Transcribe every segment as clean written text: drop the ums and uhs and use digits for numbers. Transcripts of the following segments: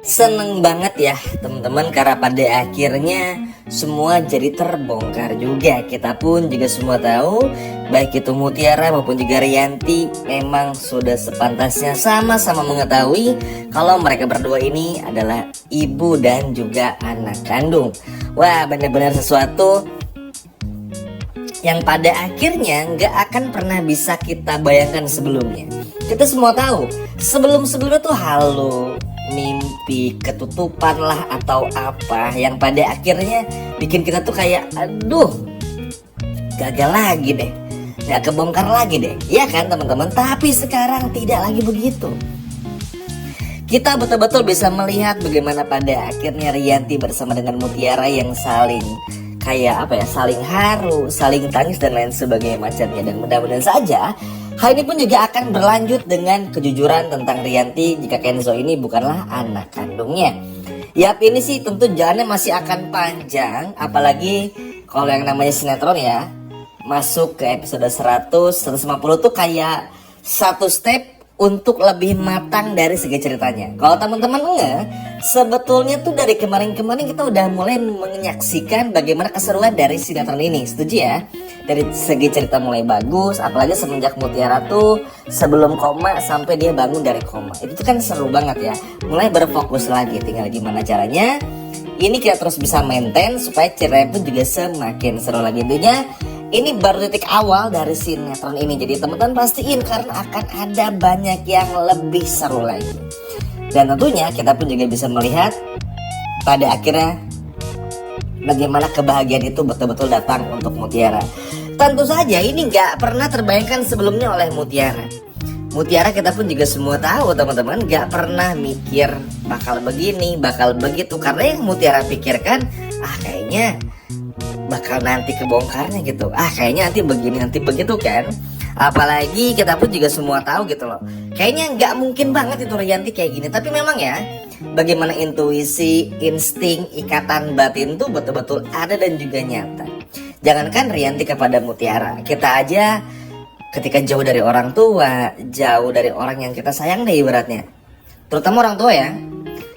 Seneng banget ya teman-teman, karena pada akhirnya semua jadi terbongkar juga. Kita pun juga semua tahu, baik itu Mutiara maupun juga Rianti memang sudah sepantasnya sama-sama mengetahui kalau mereka berdua ini adalah ibu dan juga anak kandung. Wah, benar-benar sesuatu yang pada akhirnya nggak akan pernah bisa kita bayangkan sebelumnya. Kita semua tahu sebelum-sebelumnya tuh halu, mimpi, ketutupan lah atau apa yang pada akhirnya bikin kita tuh kayak aduh, gagal lagi deh, nggak kebongkar lagi deh, ya kan teman-teman. Tapi sekarang tidak lagi begitu. Kita betul-betul bisa melihat bagaimana pada akhirnya Rianti bersama dengan Mutiara yang saling kayak apa ya, saling haru, saling tangis dan lain sebagainya macamnya. Dan mudah-mudahan saja hal ini pun juga akan berlanjut dengan kejujuran tentang Rianti jika Kenzo ini bukanlah anak kandungnya. Yap, ini sih tentu jalannya masih akan panjang, apalagi kalau yang namanya sinetron ya, masuk ke episode 100, 150 tuh kayak satu step untuk lebih matang dari segi ceritanya. Kalau teman-teman sebetulnya tuh dari kemarin-kemarin kita udah mulai menyaksikan bagaimana keseruan dari sinetron ini, setuju ya? Dari segi cerita mulai bagus, apalagi semenjak Mutiara tuh sebelum koma sampai dia bangun dari koma. Itu tuh kan seru banget ya. Mulai berfokus lagi, tinggal gimana caranya ini kita terus bisa maintain supaya ceritanya pun juga semakin seru lagi. Intinya ini baru titik awal dari sinetron ini. Jadi teman-teman pastiin karena akan ada banyak yang lebih seru lagi. Dan tentunya kita pun juga bisa melihat pada akhirnya bagaimana kebahagiaan itu betul-betul datang untuk Mutiara. Tentu saja ini gak pernah terbayangkan sebelumnya oleh Mutiara. Mutiara kita pun juga semua tahu teman-teman, gak pernah mikir bakal begini, bakal begitu. Karena yang Mutiara pikirkan, kayaknya bakal nanti kebongkarnya gitu, kayaknya nanti begini nanti begitu kan. Apalagi kita pun juga semua tahu gitu loh, kayaknya nggak mungkin banget itu Rianti kayak gini. Tapi memang ya, bagaimana intuisi, insting, ikatan batin tuh betul-betul ada dan juga nyata. Jangankan Rianti kepada Mutiara, kita aja ketika jauh dari orang tua, jauh dari orang yang kita sayang deh ibaratnya, terutama orang tua ya,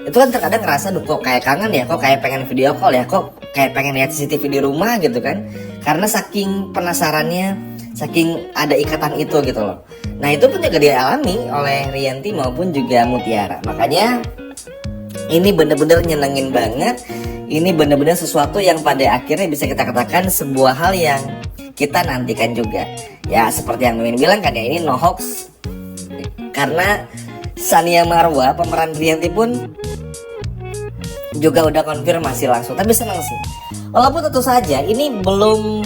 itu kan terkadang ngerasa duh kok kayak kangen ya, kok kayak pengen video call ya, kok kayak pengen lihat CCTV di rumah gitu kan. Karena saking penasarannya, saking ada ikatan itu gitu loh. Nah itu pun juga dialami oleh Rianti maupun juga Mutiara. Makanya ini bener-bener nyenengin banget. Ini bener-bener sesuatu yang pada akhirnya bisa kita katakan sebuah hal yang kita nantikan juga. Ya seperti yang Mimin bilang kan ya, ini no hoax. Karena Tsania Marwa pemeran Rianti pun juga udah konfirmasi langsung. Tapi senang sih, walaupun tentu saja ini belum,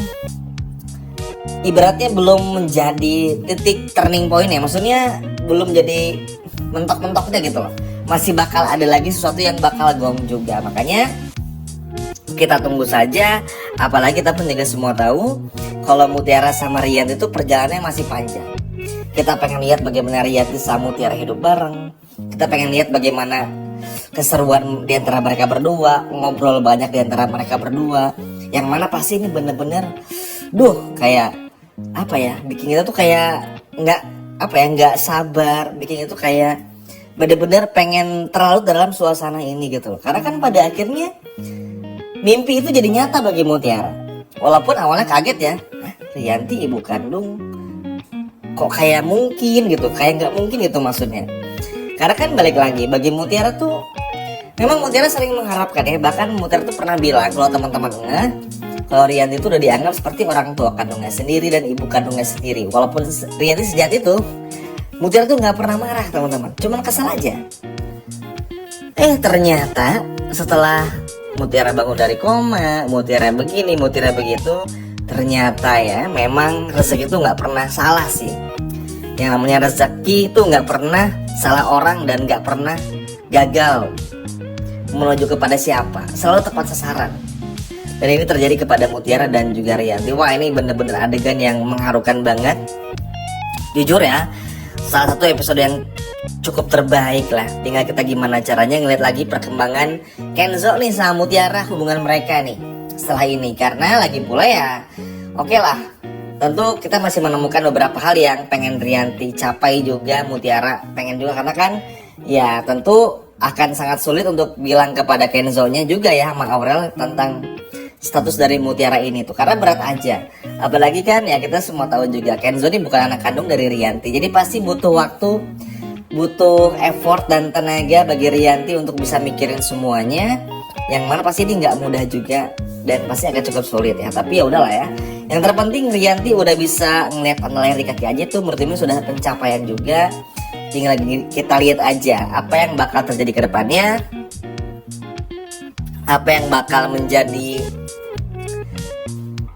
ibaratnya belum menjadi titik turning point ya, maksudnya belum jadi mentok-mentoknya gitu loh. Masih bakal ada lagi sesuatu yang bakal gong juga. Makanya kita tunggu saja. Apalagi kita pun juga semua tahu kalau Mutiara sama Rianti itu perjalanannya masih panjang. Kita pengen lihat bagaimana Rianti sama Mutiara hidup bareng. Kita pengen lihat bagaimana keseruan di antara mereka berdua, ngobrol banyak di antara mereka berdua. Yang mana pasti ini bener-bener kayak apa ya, bikin kita tuh kayak nggak sabar, bikin itu kayak bener-bener pengen terlalu dalam suasana ini gitu loh. Karena kan pada akhirnya mimpi itu jadi nyata bagi Mutiara. Walaupun awalnya kaget ya, Rianti ibu kandung, kok kayak mungkin gitu, kayak nggak mungkin gitu maksudnya. Karena kan balik lagi bagi Mutiara tuh, memang Mutiara sering mengharapkan ya, bahkan Mutiara tuh pernah bilang kalau teman-teman kalau Rianti itu udah dianggap seperti orang tua kandungnya sendiri dan ibu kandungnya sendiri. Walaupun Rianti sejak itu, Mutiara tuh nggak pernah marah teman-teman, cuman kesal aja. Ternyata setelah Mutiara bangun dari koma, Mutiara begini, Mutiara begitu, ternyata ya memang rezeki itu nggak pernah salah sih. Yang namanya rezeki itu nggak pernah salah orang dan nggak pernah gagal menuju kepada siapa, selalu tepat sasaran. Dan ini terjadi kepada Mutiara dan juga Rianti. Wah, ini bener-bener adegan yang mengharukan banget. Jujur ya, salah satu episode yang cukup terbaik lah. Tinggal kita gimana caranya ngeliat lagi perkembangan Kenzo nih sama Mutiara, hubungan mereka nih setelah ini. Karena lagi pula ya, oke lah, tentu kita masih menemukan beberapa hal yang pengen Rianti capai juga, Mutiara pengen juga. Karena kan ya tentu akan sangat sulit untuk bilang kepada Kenzo-nya juga ya sama Aurel tentang status dari Mutiara ini tuh, karena berat aja. Apalagi kan ya kita semua tahu juga Kenzo ini bukan anak kandung dari Rianti, jadi pasti butuh waktu, butuh effort dan tenaga bagi Rianti untuk bisa mikirin semuanya, yang mana pasti ini nggak mudah juga dan pasti agak cukup sulit ya. Tapi ya udahlah ya, yang terpenting Rianti udah bisa ngeliat online di kaki aja tuh menurut ini sudah pencapaian juga. Tinggal kita lihat aja apa yang bakal terjadi ke depannya, apa yang bakal menjadi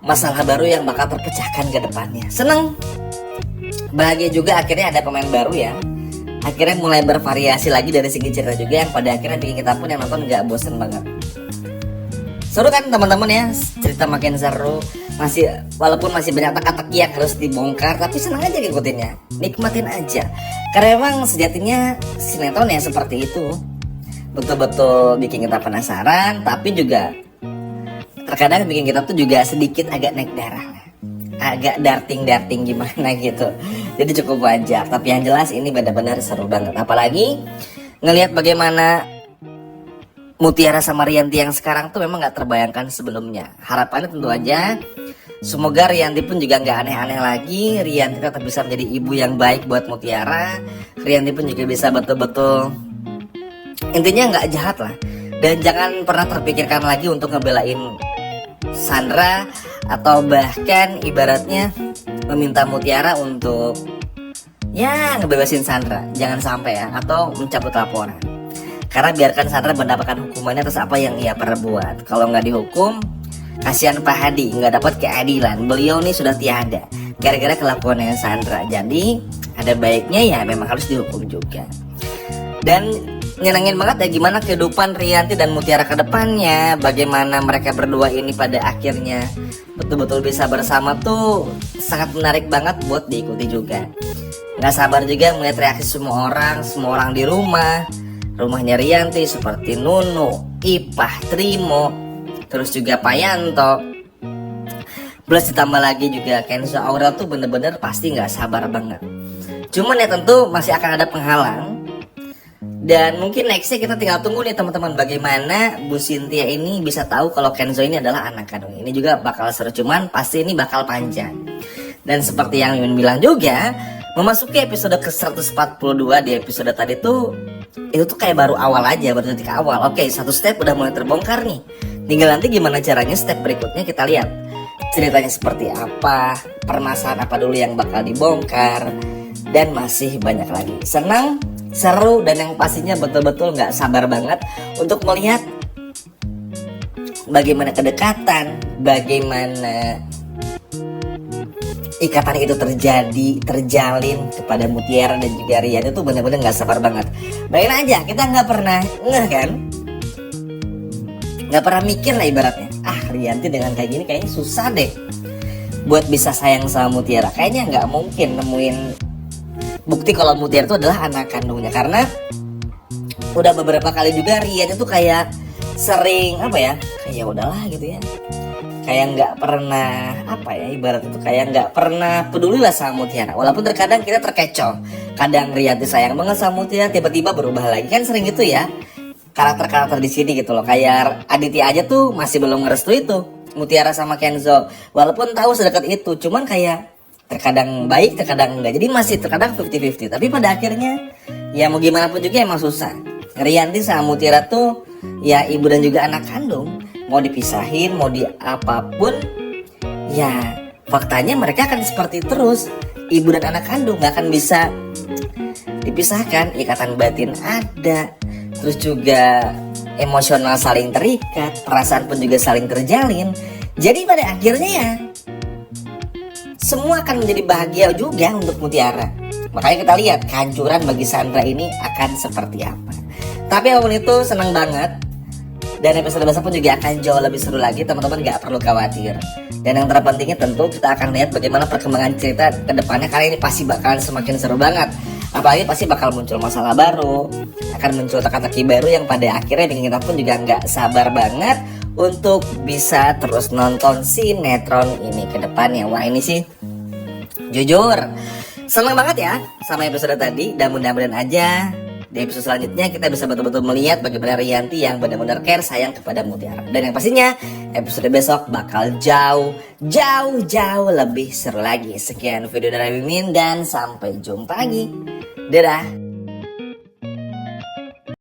masalah baru yang bakal terpecahkan ke depannya. Seneng, bahagia juga akhirnya ada pemain baru ya. Akhirnya mulai bervariasi lagi dari segi cerita juga yang pada akhirnya bikin kita pun yang nonton gak bosen banget. Seru kan teman-teman ya, cerita makin seru. Walaupun masih banyak teka-teki yang harus dibongkar, tapi senang aja ngikutinnya, nikmatin aja. Karena emang sejatinya sinetron ya seperti itu, betul-betul bikin kita penasaran, tapi juga terkadang bikin kita tuh juga sedikit agak naik darah, agak darting gimana gitu. Jadi cukup wajar, tapi yang jelas ini benar-benar seru banget. Apalagi ngelihat bagaimana Mutiara sama Rianti yang sekarang tuh memang gak terbayangkan sebelumnya. Harapannya tentu aja semoga Rianti pun juga gak aneh-aneh lagi. Rianti tetap bisa menjadi ibu yang baik buat Mutiara. Rianti pun juga bisa betul-betul, intinya gak jahat lah. Dan jangan pernah terpikirkan lagi untuk ngebelain Sandra, atau bahkan ibaratnya meminta Mutiara untuk ya ngebebasin Sandra. Jangan sampai ya, atau mencabut laporan. Karena biarkan Sandra mendapatkan hukumannya atas apa yang ia pernah buat. Kalau nggak dihukum, kasihan Pak Hadi nggak dapat keadilan. Beliau nih sudah tiada gara-gara kelakuannya Sandra. Jadi ada baiknya ya memang harus dihukum juga. Dan nyenengin banget ya gimana kehidupan Rianti dan Mutiara ke depannya. Bagaimana mereka berdua ini pada akhirnya betul-betul bisa bersama tuh sangat menarik banget buat diikuti juga. Nggak sabar juga melihat reaksi semua orang di rumahnya Rianti seperti Nunu, Ipah, Trimo, terus juga Payanto. Plus ditambah lagi juga Kenzo, Aurel tuh bener-bener pasti nggak sabar banget. Cuman ya tentu masih akan ada penghalang. Dan mungkin nextnya kita tinggal tunggu nih teman-teman, bagaimana Bu Cynthia ini bisa tahu kalau Kenzo ini adalah anak kandung. Ini juga bakal seru, cuman pasti ini bakal panjang. Dan seperti yang Mimin bilang juga, memasuki episode ke 142 di episode tadi tuh, itu tuh kayak baru awal aja, baru detik awal. Oke, satu step udah mulai terbongkar nih. Tinggal nanti gimana caranya step berikutnya kita lihat. Ceritanya seperti apa, permasalahan apa dulu yang bakal dibongkar, dan masih banyak lagi. Senang, seru, dan yang pastinya betul-betul gak sabar banget untuk melihat bagaimana kedekatan, bagaimana ikatan itu terjalin kepada Mutiara dan juga Rian. Itu benar-benar nggak sabar banget. Bayangin aja, kita nggak pernah ngeh kan, nggak pernah mikir lah ibaratnya, Rianti dengan kayak gini kayaknya susah deh buat bisa sayang sama Mutiara. Kayaknya nggak mungkin nemuin bukti kalau Mutiara itu adalah anak kandungnya, karena udah beberapa kali juga Rian itu kayak sering kayak udahlah gitu ya, kayak nggak pernah ibarat itu kayak nggak pernah peduli lah sama Mutiara. Walaupun terkadang kita terkecoh, kadang Rianti sayang banget sama Mutiara, tiba-tiba berubah lagi, kan sering gitu ya karakter-karakter di sini gitu loh. Kayak Aditya aja tuh masih belum ngerestui itu Mutiara sama Kenzo, walaupun tahu sedekat itu, cuman kayak terkadang baik terkadang enggak, jadi masih terkadang 50-50. Tapi pada akhirnya ya mau gimana pun juga emang susah. Rianti sama Mutiara tuh ya ibu dan juga anak kandung, mau dipisahin mau di apapun ya faktanya mereka akan seperti terus, ibu dan anak kandung, gak akan bisa dipisahkan. Ikatan batin ada, terus juga emosional saling terikat, perasaan pun juga saling terjalin. Jadi pada akhirnya ya semua akan menjadi bahagia juga untuk Mutiara. Makanya kita lihat kehancuran bagi Sandra ini akan seperti apa. Tapi apapun itu senang banget. Dan episode besok pun juga akan jauh lebih seru lagi, teman-teman gak perlu khawatir. Dan yang terpentingnya tentu kita akan lihat bagaimana perkembangan cerita ke depannya. Kali ini pasti bakalan semakin seru banget. Apalagi pasti bakal muncul masalah baru, akan muncul teka-teki baru yang pada akhirnya bikin kita pun juga gak sabar banget untuk bisa terus nonton sinetron ini ke depannya. Wah ini sih jujur seneng banget ya sama episode tadi. Dan mudah-mudahan aja di episode selanjutnya kita bisa betul-betul melihat bagaimana Rianti yang benar-benar care sayang kepada Mutiara. Dan yang pastinya episode besok bakal jauh lebih seru lagi. Sekian video dari Mimin dan sampai jumpa lagi. Dadah.